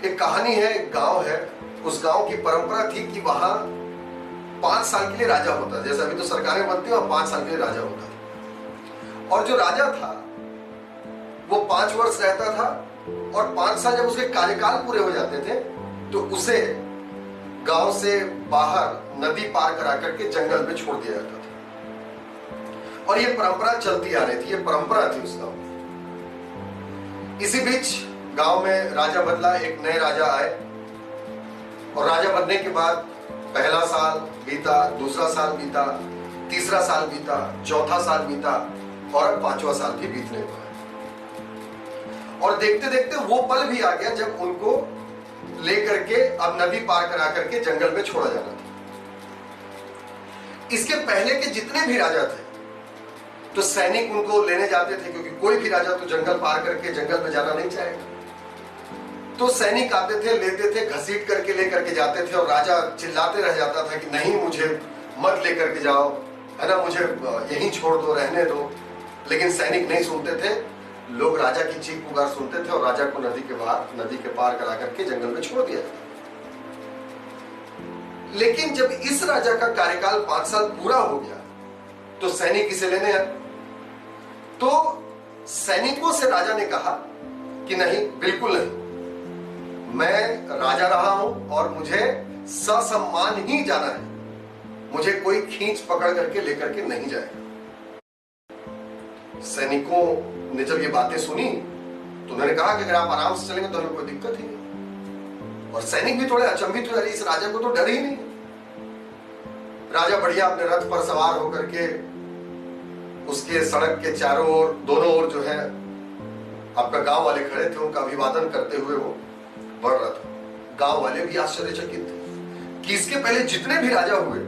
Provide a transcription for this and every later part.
एक कहानी है, एक गांव है। उस गांव की परंपरा थी कि वहां 5 साल के लिए राजा होता है। जैसे अभी तो सरकारें बनती है और 5 साल के लिए राजा होता है। और जो राजा था वो 5 वर्ष रहता था और 5 साल जब उसके कार्यकाल पूरे हो जाते थे तो उसे गांव से बाहर नदी पार करा करके जंगल में छोड़ दिया जाता था। और ये परंपरा चलती आ रही थी, ये परंपरा थी उस गांव में। इसी बीच गांव में राजा बदला, एक नए राजा आए और राजा बनने के बाद पहला साल बीता, दूसरा साल बीता, तीसरा साल बीता, चौथा साल बीता और 5वां साल भी बीतने को है। और देखते देखते वो पल भी आ गया जब उनको लेकर के अब नदी पार करा करके जंगल में छोड़ा जाना था। इसके पहले के जितने भी राजा थे तो सैनिक उनको लेने जाते थे, क्योंकि कोई भी राजा तो जंगल पार करके जंगल में जाना नहीं चाहेगा। तो सैनिक आते थे, लेते थे, घसीट करके लेकर के जाते थे और राजा चिल्लाते रह जाता था कि नहीं, मुझे मत लेकर के जाओ, है ना, मुझे यहीं छोड़ दो, रहने दो। लेकिन सैनिक नहीं सुनते थे। लोग राजा की चीख पुकार सुनते थे और राजा को नदी के पार करा करके जंगल में छोड़ दिया जाता। लेकिन जब इस राजा का कार्यकाल 5 साल पूरा हो गया तो सैनिक इसे लेने आए। तो सैनिकों से राजा ने कहा कि नहीं, बिल्कुल नहीं, मैं राजा रहा हूं और मुझे ससम्मान ही जाना है, मुझे कोई खींच पकड़ करके लेकर के नहीं जाएगा। सैनिकों ने जब ये बातें सुनी तो उन्होंने कहा कि अगर आप आराम से चलेंगे तो हमें कोई दिक्कत ही नहीं। और सैनिक भी थोड़े अचंभित हो, इस राजा को तो डर ही नहीं। राजा बढ़िया अपने रथ पर सवार होकर के उसके सड़क के चारों ओर, दोनों ओर जो है आपका गांव वाले खड़े थे, उनका अभिवादन करते हुए वो बढ़ रहा था। गांव वाले भी आश्चर्यचकित थे कि इसके पहले जितने भी राजा हुए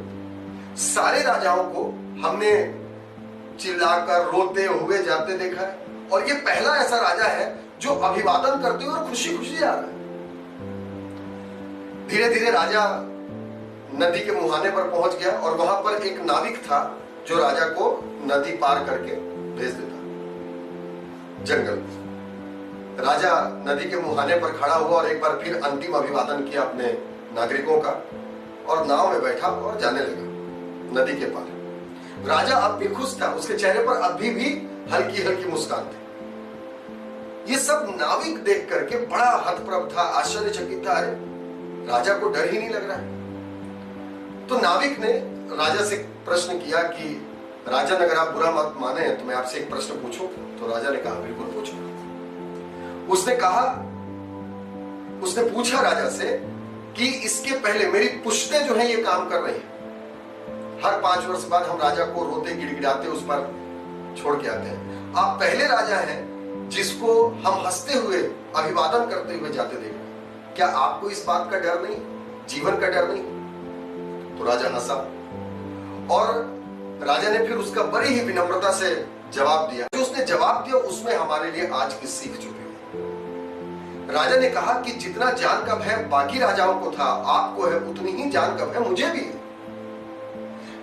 सारे राजाओं को हमने चिल्लाकर रोते हुए जाते देखा है, और ये पहला ऐसा राजा है जो अभिवादन करते हुए और खुशी खुशी जा रहा है। धीरे धीरे राजा नदी के मुहाने पर पहुंच गया और वहां पर एक नाविक था जो राजा को नदी पार करके भेज देता जंगल में। राजा नदी के मुहाने पर खड़ा हुआ और एक बार फिर अंतिम अभिवादन किया अपने नागरिकों का और नाव में बैठा और जाने लगा नदी के पार। राजा अब भी खुश था, उसके चेहरे पर अभी भी हल्की हल्की मुस्कान थी। ये सब नाविक देख करके बड़ा हतप्रभ था, आश्चर्यचकित था। अरे, राजा को डर ही नहीं लग रहा है। तो नाविक ने राजा से प्रश्न किया कि राजन, अगर आप बुरा मत माने तो मैं आपसे एक प्रश्न पूछूं? तो राजा ने कहा बिल्कुल पूछो। उसने पूछा राजा से कि इसके पहले मेरी पुश्तें जो है ये काम कर रही हैं, हर 5 वर्ष बाद हम राजा को रोते गिड़गिड़ाते उस पर छोड़ के आते हैं। आप पहले राजा हैं जिसको हम हंसते हुए अभिवादन करते हुए जाते देख रहे हैं। क्या आपको इस बात का डर नहीं, जीवन का डर नहीं? तो राजा हंसा और राजा ने फिर उसका बड़ी ही विनम्रता से जवाब दिया। जो उसने जवाब दिया उसमें हमारे लिए आज की सीख छुपी हुई। राजा ने कहा कि जितना जान का भय बाकी राजाओं को था, आपको है, उतनी ही जान का भय मुझे भी है।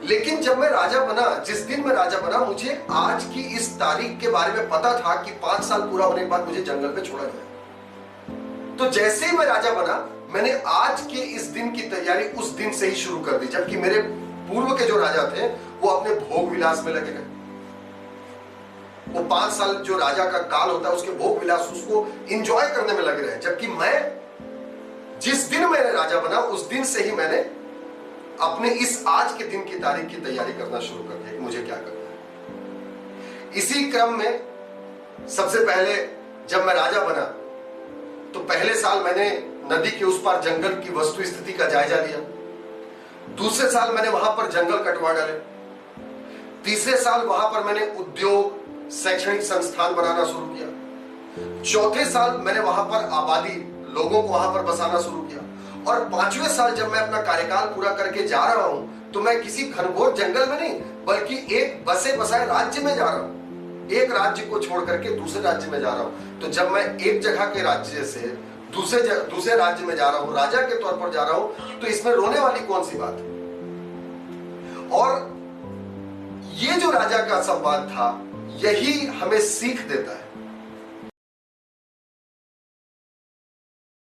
लेकिन जब मैं राजा बना, जिस दिन मैं राजा बना, मुझे आज की इस तारीख के बारे में पता था कि 5 साल पूरा होने के बाद मुझे जंगल में छोड़ा गया। तो जैसे ही मैं राजा बना, मैंने आज के इस दिन की तैयारी उस दिन से ही शुरू कर दी, जबकि मेरे पूर्व के जो राजा थे वो अपने भोग विलास में लगे रहे। वो 5 साल जो राजा का काल होता है उसके भोग विलास, उसको एंजॉय करने में लगे रहे। जबकि मैं जिस दिन मैंने राजा बना उस दिन से ही मैंने अपने इस आज के दिन की तारीख की तैयारी करना शुरू कर दिया कि मुझे क्या करना है। इसी क्रम में सबसे पहले जब मैं राजा बना तो पहले साल मैंने नदी के उस पार जंगल की वस्तु स्थिति का जायजा लिया। दूसरे साल मैंने वहां पर जंगल कटवा डाले। तीसरे साल वहां पर मैंने उद्योग, शैक्षणिक संस्थान बनाना शुरू किया। चौथे साल मैंने वहां पर आबादी, लोगों को वहां पर बसाना शुरू किया। और 5वें साल जब मैं अपना कार्यकाल पूरा करके जा रहा हूं तो मैं किसी घनघोर जंगल में नहीं बल्कि एक बसे बसाए राज्य में जा रहा हूं। एक राज्य को छोड़ करके दूसरे राज्य में जा रहा हूं। तो जब मैं एक जगह के राज्य से दूसरे राज्य में जा रहा हूं, राजा के तौर पर जा रहा हूं, तो इसमें रोने वाली कौन सी बात है? और ये जो राजा का संवाद था यही हमें सीख देता है